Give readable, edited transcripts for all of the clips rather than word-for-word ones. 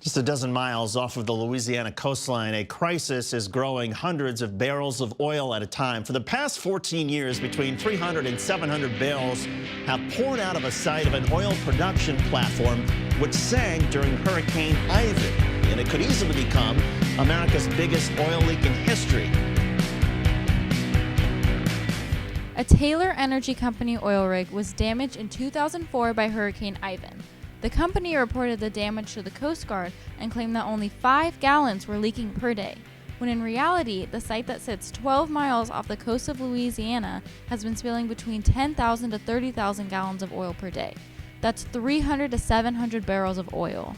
Just a dozen miles off of the Louisiana coastline, a crisis is growing hundreds of barrels of oil at a time. For the past 14 years, between 300 and 700 barrels have poured out of a site of an oil production platform which sank during Hurricane Ivan, and it could easily become America's biggest oil leak in history. A Taylor Energy Company oil rig was damaged in 2004 by Hurricane Ivan. The company reported the damage to the Coast Guard and claimed that only 5 gallons were leaking per day, when in reality, the site that sits 12 miles off the coast of Louisiana has been spilling between 10,000 to 30,000 gallons of oil per day. That's 300 to 700 barrels of oil.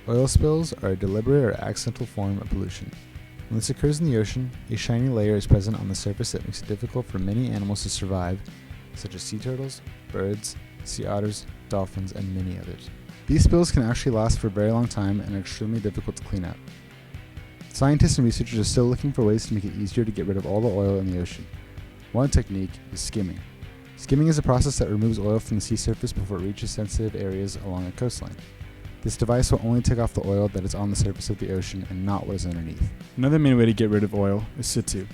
Oil spills are a deliberate or accidental form of pollution. When this occurs in the ocean, a shiny layer is present on the surface that makes it difficult for many animals to survive, such as sea turtles, birds, sea otters, dolphins, and many others. These spills can actually last for a very long time and are extremely difficult to clean up. Scientists and researchers are still looking for ways to make it easier to get rid of all the oil in the ocean. One technique is skimming. Skimming is a process that removes oil from the sea surface before it reaches sensitive areas along a coastline. This device will only take off the oil that is on the surface of the ocean and not what is underneath. Another main way to get rid of oil is situ.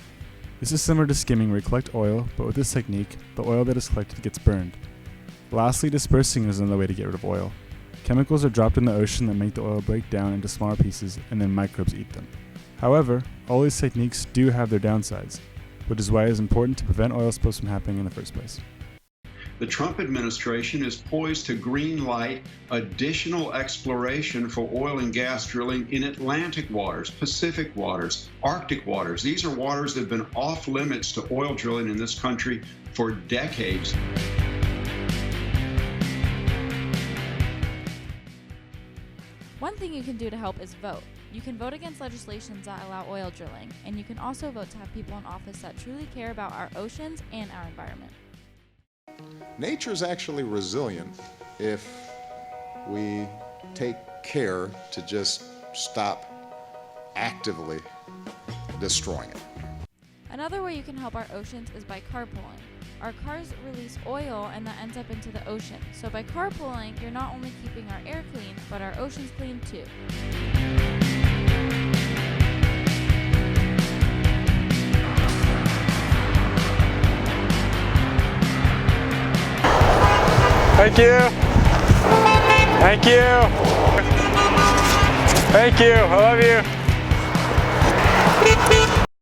This is similar to skimming where you collect oil, but with this technique, the oil that is collected gets burned. Lastly, dispersing is another way to get rid of oil. Chemicals are dropped in the ocean that make the oil break down into smaller pieces and then microbes eat them. However, all these techniques do have their downsides, which is why it is important to prevent oil spills from happening in the first place. The Trump administration is poised to green light additional exploration for oil and gas drilling in Atlantic waters, Pacific waters, Arctic waters. These are waters that have been off limits to oil drilling in this country for decades. One thing you can do to help is vote. You can vote against legislations that allow oil drilling, and you can also vote to have people in office that truly care about our oceans and our environment. Nature is actually resilient if we take care to just stop actively destroying it. Another way you can help our oceans is by carpooling. Our cars release oil and that ends up into the ocean. So by carpooling, you're not only keeping our air clean, but our oceans clean too. Thank you. Thank you. Thank you. I love you.